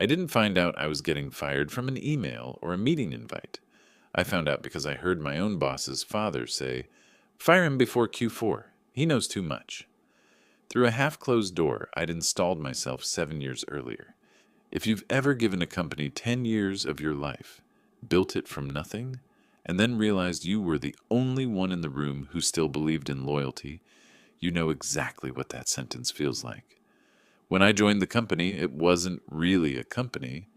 I didn't find out I was getting fired from an email or a meeting invite. I found out because I heard my own boss's father say, "Fire him before Q4. He knows too much." Through a half-closed door, I'd installed myself 7 years earlier. If you've ever given a company 10 years of your life, built it from nothing, and then realized you were the only one in the room who still believed in loyalty, you know exactly what that sentence feels like. When I joined the company, it wasn't really a company.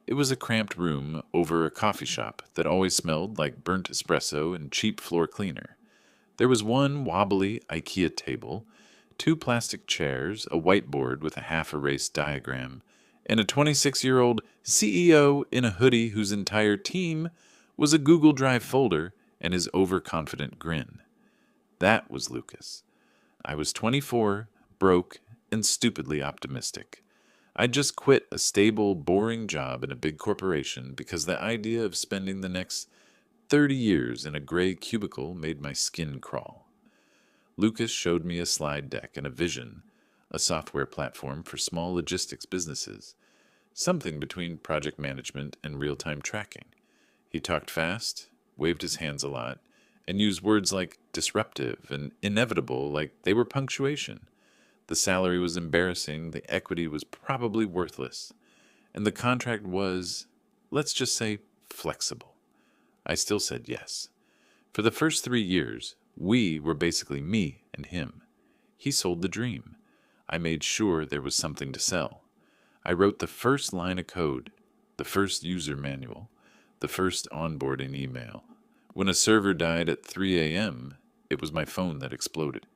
It was a cramped room over a coffee shop that always smelled like burnt espresso and cheap floor cleaner. There was one wobbly IKEA table, two plastic chairs, a whiteboard with a half-erased diagram, and a 26-year-old CEO in a hoodie whose entire team was a Google Drive folder and his overconfident grin. That was Lucas. I was 24, broke, and stupidly optimistic. I'd just quit a stable, boring job in a big corporation because the idea of spending the next 30 years in a gray cubicle made my skin crawl. Lucas showed me a slide deck and a vision, a software platform for small logistics businesses, something between project management and real-time tracking. He talked fast, waved his hands a lot, and used words like disruptive and inevitable like they were punctuation. The salary was embarrassing, the equity was probably worthless, and the contract was, let's just say, flexible. I still said yes. For the first 3 years, we were basically me and him. He sold the dream. I made sure there was something to sell. I wrote the first line of code, the first user manual, the first onboarding email. When a server died at 3 a.m., it was my phone that exploded.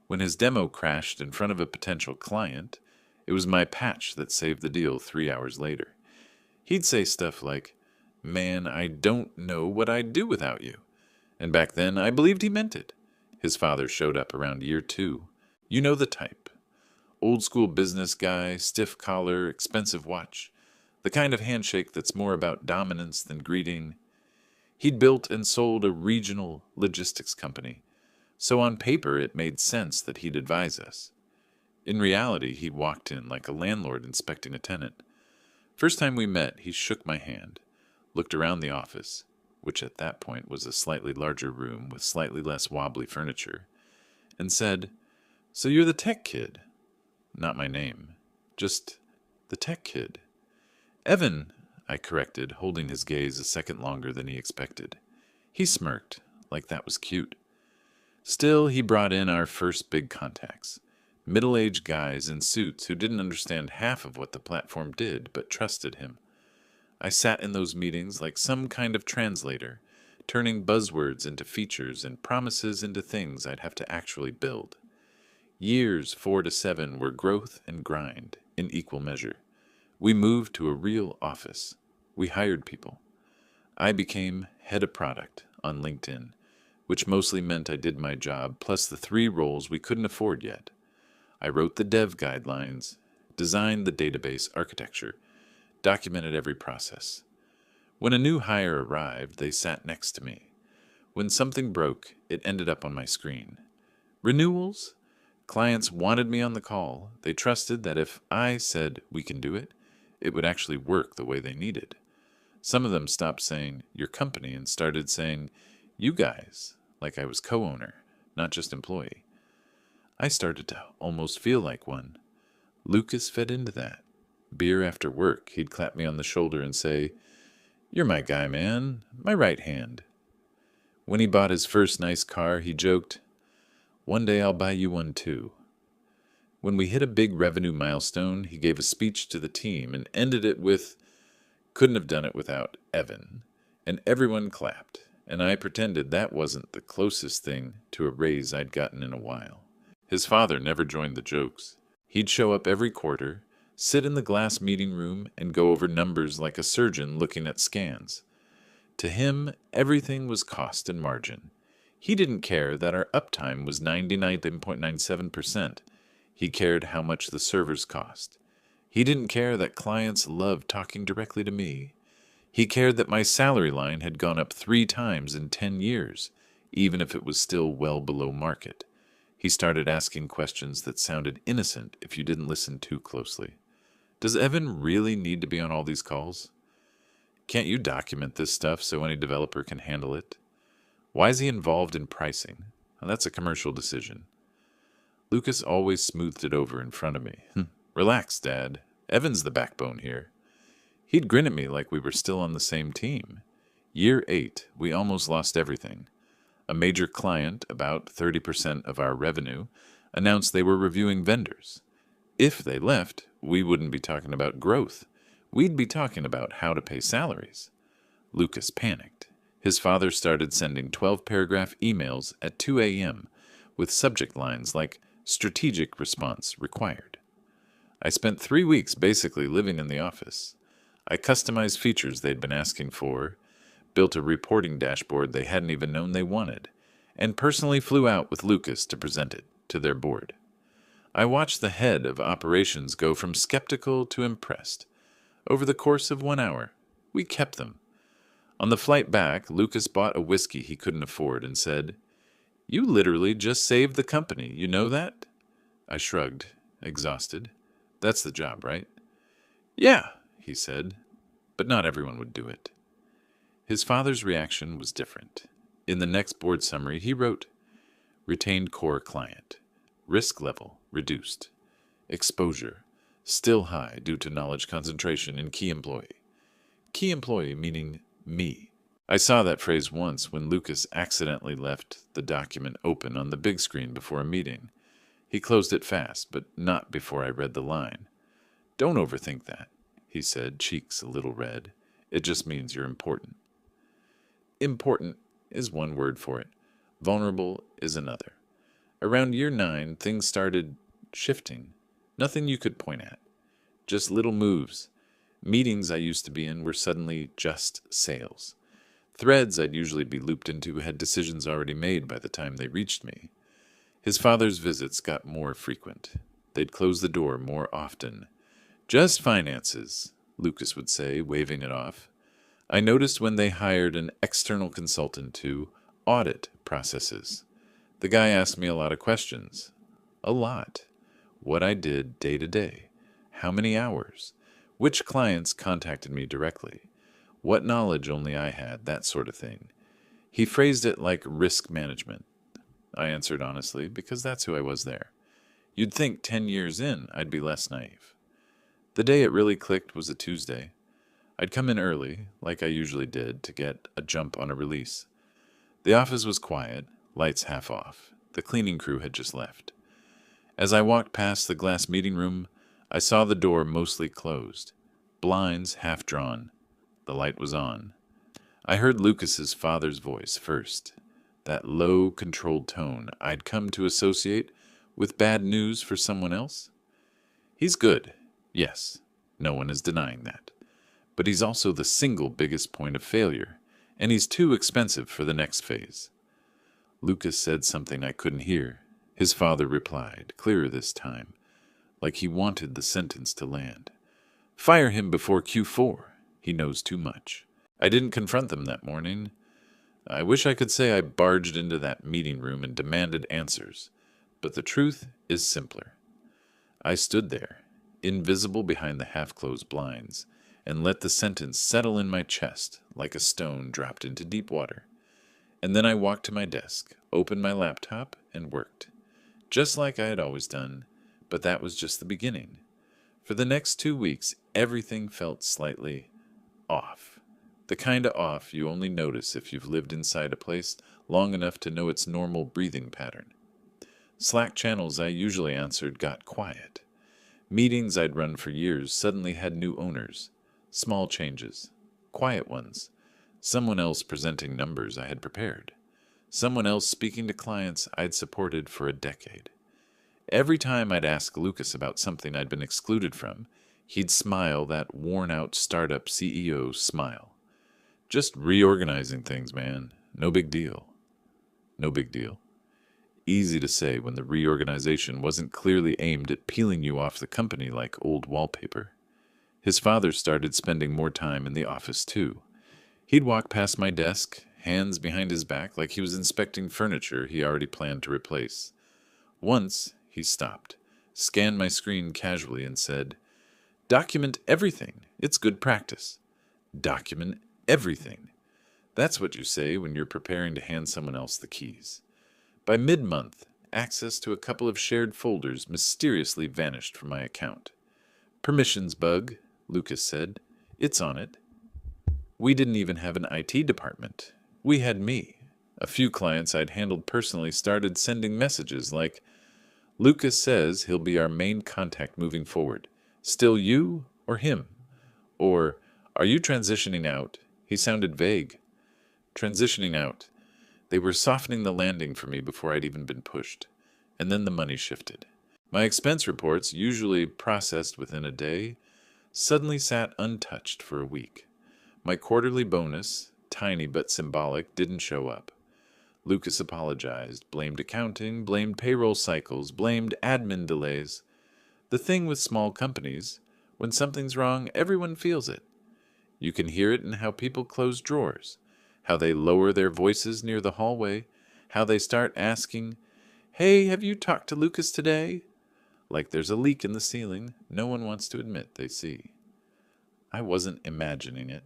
When his demo crashed in front of a potential client, it was my patch that saved the deal 3 hours later. He'd say stuff like, "Man, I don't know what I'd do without you." And back then, I believed he meant it. His father showed up around year 2. You know the type. Old school business guy, stiff collar, expensive watch. The kind of handshake that's more about dominance than greeting. He'd built and sold a regional logistics company, so on paper it made sense that he'd advise us. In reality, he walked in like a landlord inspecting a tenant. First time we met, he shook my hand, looked around the office, which at that point was a slightly larger room with slightly less wobbly furniture, and said, "So you're the tech kid." Not my name, just the tech kid. "Evan," I corrected, holding his gaze a second longer than he expected. He smirked, like that was cute. Still, he brought in our first big contacts. Middle-aged guys in suits who didn't understand half of what the platform did, but trusted him. I sat in those meetings like some kind of translator, turning buzzwords into features and promises into things I'd have to actually build. Years 4 to 7 were growth and grind in equal measure. We moved to a real office. We hired people. I became head of product on LinkedIn, which mostly meant I did my job plus the 3 roles we couldn't afford yet. I wrote the dev guidelines, designed the database architecture, documented every process. When a new hire arrived, they sat next to me. When something broke, it ended up on my screen. Renewals? Clients wanted me on the call. They trusted that if I said we can do it, it would actually work the way they needed. Some of them stopped saying, "your company," and started saying, "you guys," like I was co-owner, not just employee. I started to almost feel like one. Lucas fed into that. Beer after work, he'd clap me on the shoulder and say, "You're my guy, man, my right hand." When he bought his first nice car, he joked, "One day I'll buy you one too." When we hit a big revenue milestone, he gave a speech to the team and ended it with, "Couldn't have done it without Evan." And everyone clapped, and I pretended that wasn't the closest thing to a raise I'd gotten in a while. His father never joined the jokes. He'd show up every quarter, sit in the glass meeting room, and go over numbers like a surgeon looking at scans. To him, everything was cost and margin. He didn't care that our uptime was 99.97%. He cared how much the servers cost. He didn't care that clients loved talking directly to me. He cared that my salary line had gone up 3 times in 10 years, even if it was still well below market. He started asking questions that sounded innocent if you didn't listen too closely. Does Evan really need to be on all these calls? Can't you document this stuff so any developer can handle it? Why is he involved in pricing? Well, that's a commercial decision. Lucas always smoothed it over in front of me. Relax, Dad. Evan's the backbone here. He'd grin at me like we were still on the same team. Year 8, we almost lost everything. A major client, about 30% of our revenue, announced they were reviewing vendors. If they left, we wouldn't be talking about growth. We'd be talking about how to pay salaries. Lucas panicked. His father started sending 12-paragraph emails at 2 a.m. with subject lines like strategic response required. I spent 3 weeks basically living in the office. I customized features they'd been asking for, built a reporting dashboard they hadn't even known they wanted, and personally flew out with Lucas to present it to their board. I watched the head of operations go from skeptical to impressed. Over the course of 1 hour, we kept them. On the flight back, Lucas bought a whiskey he couldn't afford and said, "You literally just saved the company, you know that?" I shrugged, exhausted. That's the job, right? "Yeah," he said, but not everyone would do it. His father's reaction was different. In the next board summary, he wrote, "Retained core client. Risk level reduced. Exposure still high due to knowledge concentration in key employee." Key employee meaning me. I saw that phrase once when Lucas accidentally left the document open on the big screen before a meeting. He closed it fast, but not before I read the line. "Don't overthink that," he said, cheeks a little red. "It just means you're important." Important is one word for it. Vulnerable is another. Around year 9, things started shifting. Nothing you could point at. Just little moves. Meetings I used to be in were suddenly just sales. Threads I'd usually be looped into had decisions already made by the time they reached me. His father's visits got more frequent. They'd close the door more often. "Just finances," Lucas would say, waving it off. I noticed when they hired an external consultant to audit processes. The guy asked me a lot of questions. A lot. What I did day to day. How many hours. Which clients contacted me directly. What knowledge only I had, that sort of thing. He phrased it like risk management. I answered honestly, because that's who I was there. You'd think 10 years in, I'd be less naive. The day it really clicked was a Tuesday. I'd come in early, like I usually did, to get a jump on a release. The office was quiet, lights half off. The cleaning crew had just left. As I walked past the glass meeting room, I saw the door mostly closed, blinds half drawn. The light was on. I heard Lucas's father's voice first, that low, controlled tone I'd come to associate with bad news for someone else. He's good, yes, no one is denying that. But he's also the single biggest point of failure, and he's too expensive for the next phase. Lucas said something I couldn't hear. His father replied, clearer this time, like he wanted the sentence to land. "Fire him before Q4. He knows too much." I didn't confront them that morning. I wish I could say I barged into that meeting room and demanded answers, but the truth is simpler. I stood there, invisible behind the half-closed blinds, and let the sentence settle in my chest like a stone dropped into deep water. And then I walked to my desk, opened my laptop, and worked. Just like I had always done, but that was just the beginning. For the next 2 weeks, everything felt slightly off. The kind of off you only notice if you've lived inside a place long enough to know its normal breathing pattern. Slack channels I usually answered got quiet. Meetings I'd run for years suddenly had new owners. Small changes. Quiet ones. Someone else presenting numbers I had prepared. Someone else speaking to clients I'd supported for a decade. Every time I'd ask Lucas about something I'd been excluded from, he'd smile that worn-out startup CEO smile. "Just reorganizing things, man. No big deal." No big deal. Easy to say when the reorganization wasn't clearly aimed at peeling you off the company like old wallpaper. His father started spending more time in the office, too. He'd walk past my desk, hands behind his back like he was inspecting furniture he already planned to replace. Once, he stopped, scanned my screen casually, and said, Document everything. It's good practice. Document everything. That's what you say when you're preparing to hand someone else the keys. By mid-month, access to a couple of shared folders mysteriously vanished from my account. Permissions bug, Lucas said. It's on it. We didn't even have an IT department. We had me. A few clients I'd handled personally started sending messages like, Lucas says he'll be our main contact moving forward. Still you or him? Or, are you transitioning out? He sounded vague. Transitioning out. They were softening the landing for me before I'd even been pushed. And then the money shifted. My expense reports, usually processed within a day, suddenly sat untouched for a week. My quarterly bonus, tiny but symbolic, didn't show up. Lucas apologized, blamed accounting, blamed payroll cycles, blamed admin delays. The thing with small companies, when something's wrong, everyone feels it. You can hear it in how people close drawers, how they lower their voices near the hallway, how they start asking, Hey, have you talked to Lucas today? Like there's a leak in the ceiling no one wants to admit they see. I wasn't imagining it.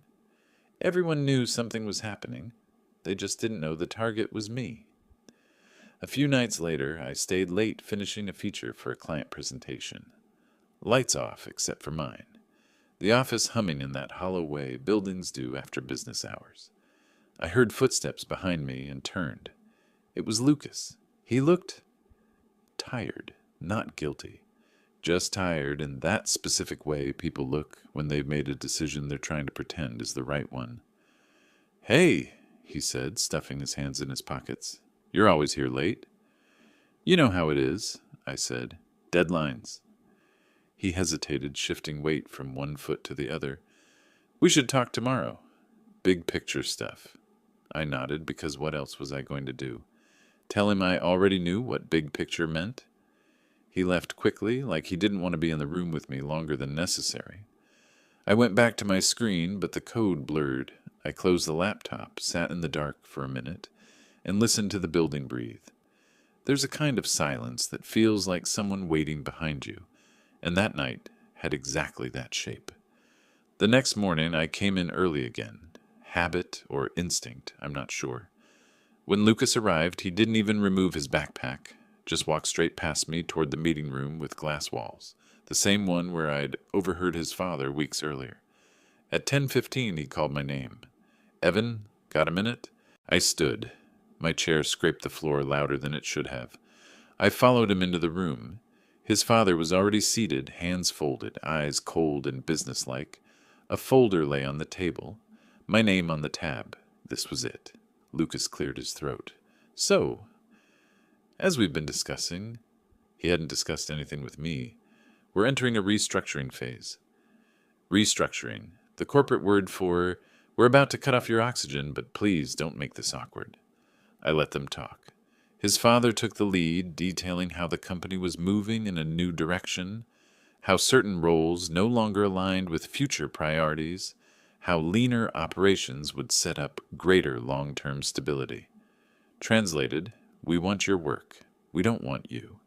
Everyone knew something was happening. They just didn't know the target was me. A few nights later, I stayed late finishing a feature for a client presentation. Lights off, except for mine. The office humming in that hollow way buildings do after business hours. I heard footsteps behind me and turned. It was Lucas. He looked tired, not guilty. Just tired in that specific way people look when they've made a decision they're trying to pretend is the right one. Hey, he said, stuffing his hands in his pockets. You're always here late. You know how it is, I said. Deadlines. He hesitated, shifting weight from one foot to the other. We should talk tomorrow. Big picture stuff. I nodded, because what else was I going to do? Tell him I already knew what big picture meant? He left quickly, like he didn't want to be in the room with me longer than necessary. I went back to my screen, but the code blurred. I closed the laptop, sat in the dark for a minute, and listened to the building breathe. There's a kind of silence that feels like someone waiting behind you, and that night had exactly that shape. The next morning I came in early again. Habit or instinct, I'm not sure. When Lucas arrived, he didn't even remove his backpack, just walked straight past me toward the meeting room with glass walls, the same one where I'd overheard his father weeks earlier. At 10:15 he called my name. Evan, got a minute? I stood. My chair scraped the floor louder than it should have. I followed him into the room. His father was already seated, hands folded, eyes cold and businesslike. A folder lay on the table. My name on the tab. This was it. Lucas cleared his throat. So, as we've been discussing, he hadn't discussed anything with me, we're entering a restructuring phase. Restructuring, the corporate word for, we're about to cut off your oxygen, but please don't make this awkward. I let them talk. His father took the lead, detailing how the company was moving in a new direction, how certain roles no longer aligned with future priorities, how leaner operations would set up greater long-term stability. Translated, we want your work. We don't want you.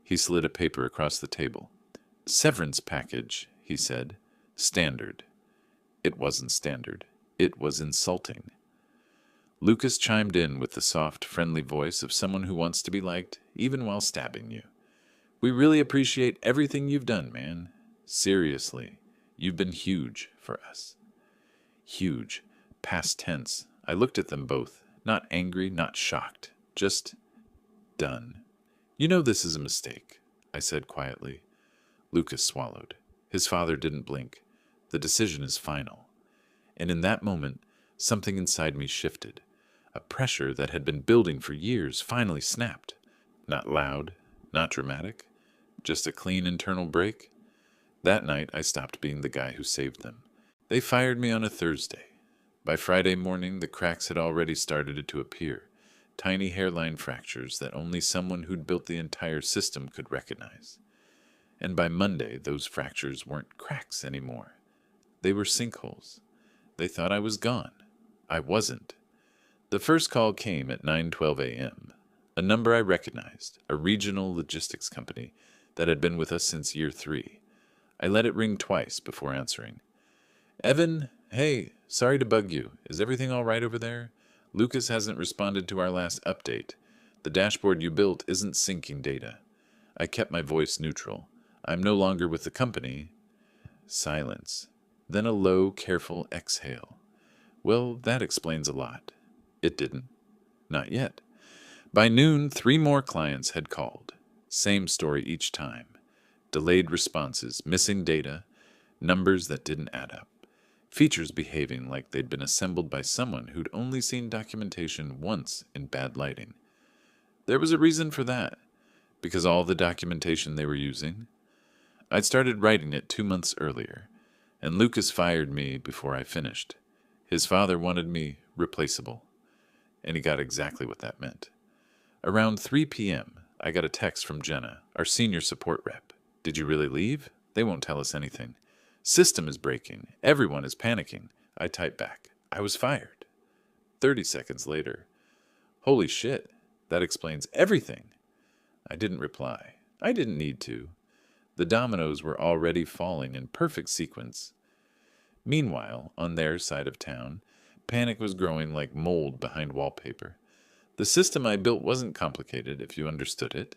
He slid a paper across the table. Severance package, he said. Standard. It wasn't standard. It was insulting. Lucas chimed in with the soft, friendly voice of someone who wants to be liked, even while stabbing you. We really appreciate everything you've done, man. Seriously, you've been huge for us. Huge. Past tense. I looked at them both, not angry, not shocked. Just done. You know this is a mistake, I said quietly. Lucas swallowed. His father didn't blink. The decision is final. And in that moment, something inside me shifted. A pressure that had been building for years finally snapped. Not loud, not dramatic, just a clean internal break. That night, I stopped being the guy who saved them. They fired me on a Thursday. By Friday morning, the cracks had already started to appear, tiny hairline fractures that only someone who'd built the entire system could recognize. And by Monday, those fractures weren't cracks anymore. They were sinkholes. They thought I was gone. I wasn't. The first call came at 9:12 a.m., a number I recognized, a regional logistics company that had been with us since year 3. I let it ring twice before answering. Evan, hey, sorry to bug you. Is everything all right over there? Lucas hasn't responded to our last update. The dashboard you built isn't syncing data. I kept my voice neutral. I'm no longer with the company. Silence. Then a low, careful exhale. Well, that explains a lot. It didn't. Not yet. By noon, 3 more clients had called. Same story each time. Delayed responses, missing data, numbers that didn't add up. Features behaving like they'd been assembled by someone who'd only seen documentation once in bad lighting. There was a reason for that. Because all the documentation they were using. I'd started writing it 2 months earlier, and Lucas fired me before I finished. His father wanted me replaceable, and he got exactly what that meant. Around 3 p.m., I got a text from Jenna, our senior support rep. Did you really leave? They won't tell us anything. System is breaking. Everyone is panicking. I typed back. I was fired. 30 seconds later. Holy shit, that explains everything. I didn't reply. I didn't need to. The dominoes were already falling in perfect sequence. Meanwhile, on their side of town, panic was growing like mold behind wallpaper. The system I built wasn't complicated if you understood it.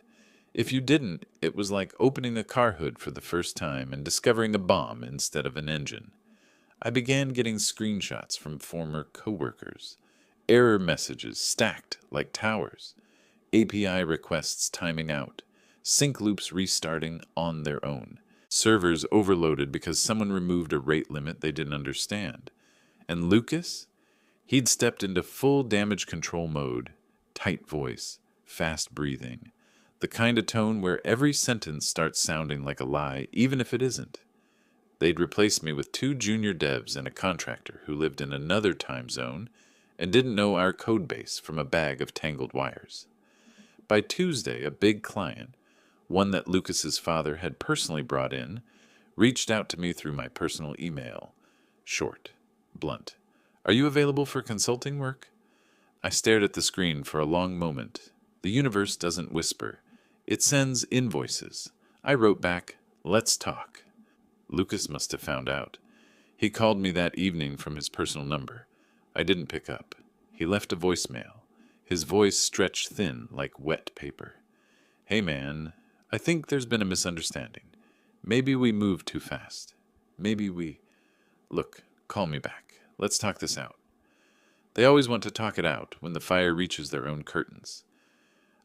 If you didn't, it was like opening a car hood for the first time and discovering a bomb instead of an engine. I began getting screenshots from former coworkers. Error messages stacked like towers. API requests timing out. Sync loops restarting on their own. Servers overloaded because someone removed a rate limit they didn't understand. And Lucas? He'd stepped into full damage control mode. Tight voice. Fast breathing. The kind of tone where every sentence starts sounding like a lie, even if it isn't. They'd replaced me with 2 junior devs and a contractor who lived in another time zone and didn't know our code base from a bag of tangled wires. By Tuesday, a big client, one that Lucas's father had personally brought in, reached out to me through my personal email. Short, blunt. Are you available for consulting work? I stared at the screen for a long moment. The universe doesn't whisper. It sends invoices. I wrote back, let's talk. Lucas must have found out. He called me that evening from his personal number. I didn't pick up. He left a voicemail. His voice stretched thin like wet paper. Hey man, I think there's been a misunderstanding. Maybe we moved too fast. Maybe we... Look, call me back. Let's talk this out. They always want to talk it out when the fire reaches their own curtains.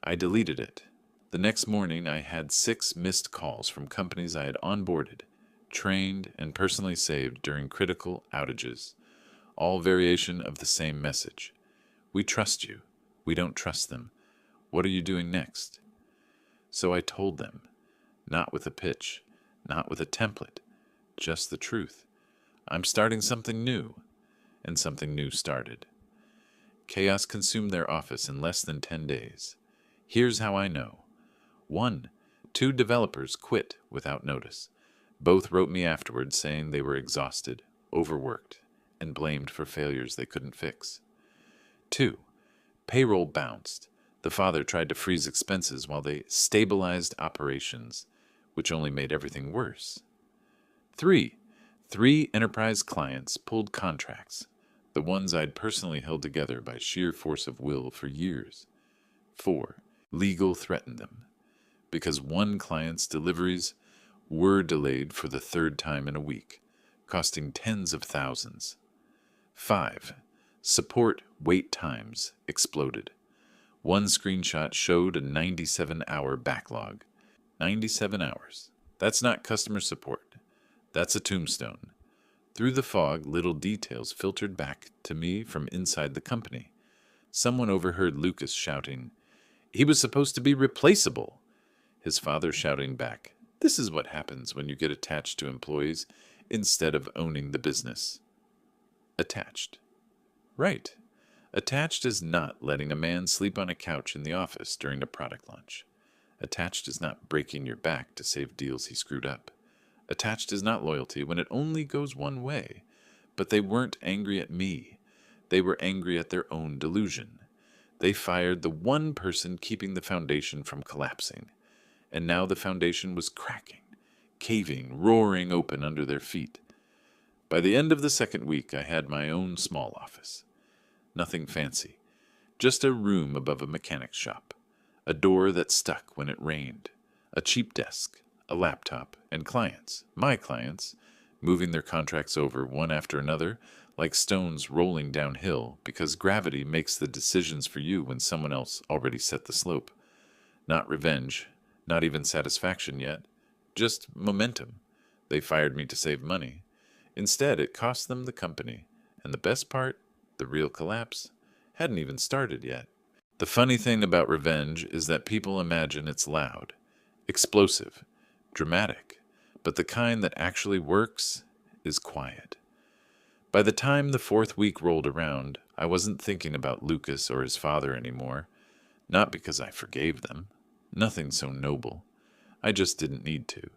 I deleted it. The next morning, I had 6 missed calls from companies I had onboarded, trained, and personally saved during critical outages. All variation of the same message. We trust you. We don't trust them. What are you doing next? So I told them, not with a pitch, not with a template, just the truth. I'm starting something new, and something new started. Chaos consumed their office in less than 10 days. Here's how I know. 1, 2 developers quit without notice. Both wrote me afterwards saying they were exhausted, overworked, and blamed for failures they couldn't fix. 2, payroll bounced. The father tried to freeze expenses while they stabilized operations, which only made everything worse. 3, 3 enterprise clients pulled contracts, the ones I'd personally held together by sheer force of will for years. 4, legal threatened them, because one client's deliveries were delayed for the 3rd time in a week, costing tens of thousands. 5, support wait times exploded. One screenshot showed a 97-hour backlog. 97 hours. That's not customer support. That's a tombstone. Through the fog, little details filtered back to me from inside the company. Someone overheard Lucas shouting, "He was supposed to be replaceable." His father shouting back, "This is what happens when you get attached to employees instead of owning the business." Attached. Right. Attached is not letting a man sleep on a couch in the office during a product launch. Attached is not breaking your back to save deals he screwed up. Attached is not loyalty when it only goes one way. But they weren't angry at me. They were angry at their own delusion. They fired the one person keeping the foundation from collapsing. And now the foundation was cracking, caving, roaring open under their feet. By the end of the second week, I had my own small office. Nothing fancy, just a room above a mechanic's shop, a door that stuck when it rained, a cheap desk, a laptop, and clients, my clients, moving their contracts over one after another like stones rolling downhill because gravity makes the decisions for you when someone else already set the slope. Not revenge, not even satisfaction yet, just momentum. They fired me to save money. Instead, it cost them the company. And the best part, the real collapse, hadn't even started yet. The funny thing about revenge is that people imagine it's loud, explosive, dramatic, but the kind that actually works is quiet. By the time the fourth week rolled around, I wasn't thinking about Lucas or his father anymore. Not because I forgave them. Nothing so noble. I just didn't need to.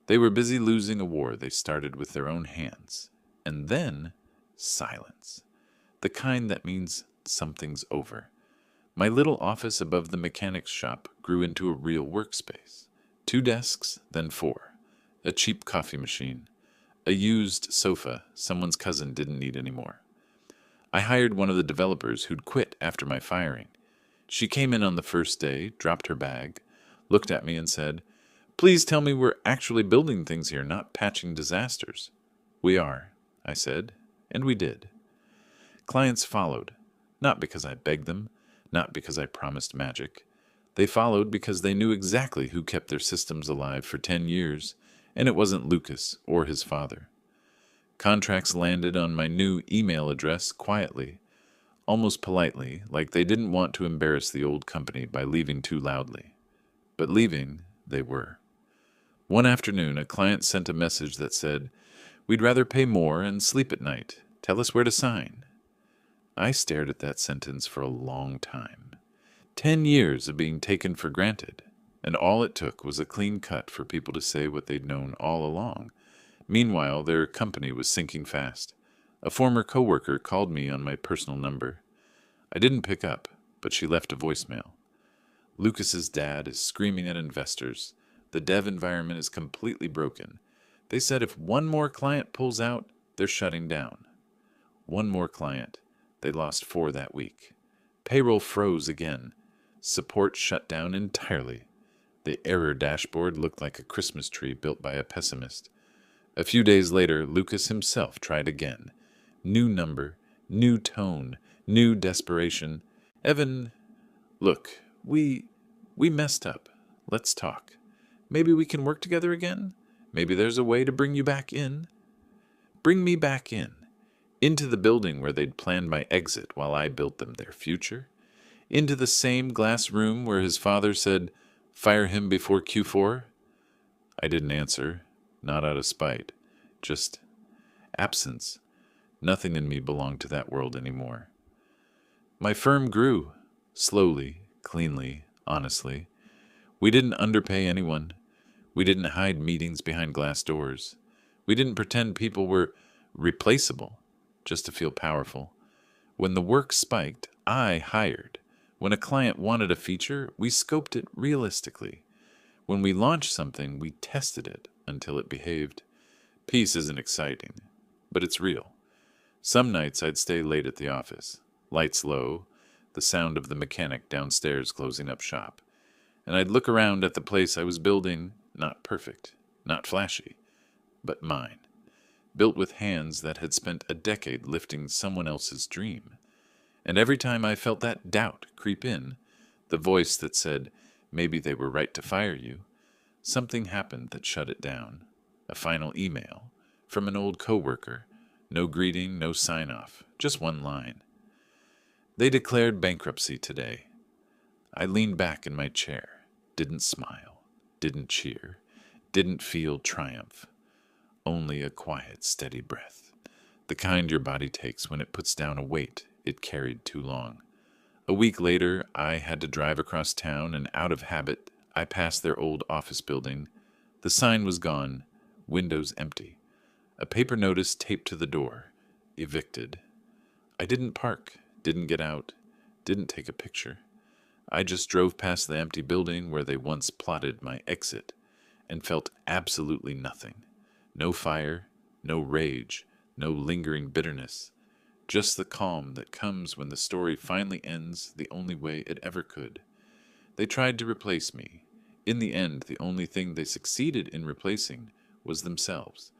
They were busy losing a war they started with their own hands. And then, silence. The kind that means something's over. My little office above the mechanic's shop grew into a real workspace. 2 desks, then 4. A cheap coffee machine. A used sofa someone's cousin didn't need anymore. I hired one of the developers who'd quit after my firing. She came in on the first day, dropped her bag, looked at me and said, "Please tell me we're actually building things here, not patching disasters." "We are," I said, and we did. Clients followed, not because I begged them, not because I promised magic. They followed because they knew exactly who kept their systems alive for 10 years, and it wasn't Lucas or his father. Contracts landed on my new email address quietly, almost politely, like they didn't want to embarrass the old company by leaving too loudly. But leaving, they were. One afternoon, a client sent a message that said, "We'd rather pay more and sleep at night. Tell us where to sign." I stared at that sentence for a long time. 10 years of being taken for granted, and all it took was a clean cut for people to say what they'd known all along. Meanwhile, their company was sinking fast. A former coworker called me on my personal number. I didn't pick up, but she left a voicemail. "Lucas's dad is screaming at investors. The dev environment is completely broken. They said if one more client pulls out, they're shutting down." One more client. They lost 4 that week. Payroll froze again. Support shut down entirely. The error dashboard looked like a Christmas tree built by a pessimist. A few days later, Lucas himself tried again. New number, new tone, new desperation. "Evan, look, we messed up. Let's talk. Maybe we can work together again? Maybe there's a way to bring you back in." Bring me back in. Into the building where they'd planned my exit while I built them their future. Into the same glass room where his father said, "Fire him before Q4? I didn't answer, not out of spite, just absence. Nothing in me belonged to that world anymore. My firm grew, slowly, cleanly, honestly. We didn't underpay anyone. We didn't hide meetings behind glass doors. We didn't pretend people were replaceable just to feel powerful. When the work spiked, I hired. When a client wanted a feature, we scoped it realistically. When we launched something, we tested it until it behaved. Peace isn't exciting, but it's real. Some nights I'd stay late at the office, lights low, the sound of the mechanic downstairs closing up shop, and I'd look around at the place I was building, not perfect, not flashy, but mine, built with hands that had spent a decade lifting someone else's dream. And every time I felt that doubt creep in, the voice that said, maybe they were right to fire you, something happened that shut it down. A final email from an old coworker. No greeting, no sign-off, just one line. They declared bankruptcy today. I leaned back in my chair, didn't smile, didn't cheer, didn't feel triumph. Only a quiet, steady breath. The kind your body takes when it puts down a weight it carried too long. A week later, I had to drive across town, and out of habit, I passed their old office building. The sign was gone, windows empty. A paper notice taped to the door. Evicted. I didn't park, didn't get out, didn't take a picture. I just drove past the empty building where they once plotted my exit, and felt absolutely nothing. No fire, no rage, no lingering bitterness. Just the calm that comes when the story finally ends the only way it ever could. They tried to replace me. In the end, the only thing they succeeded in replacing was themselves.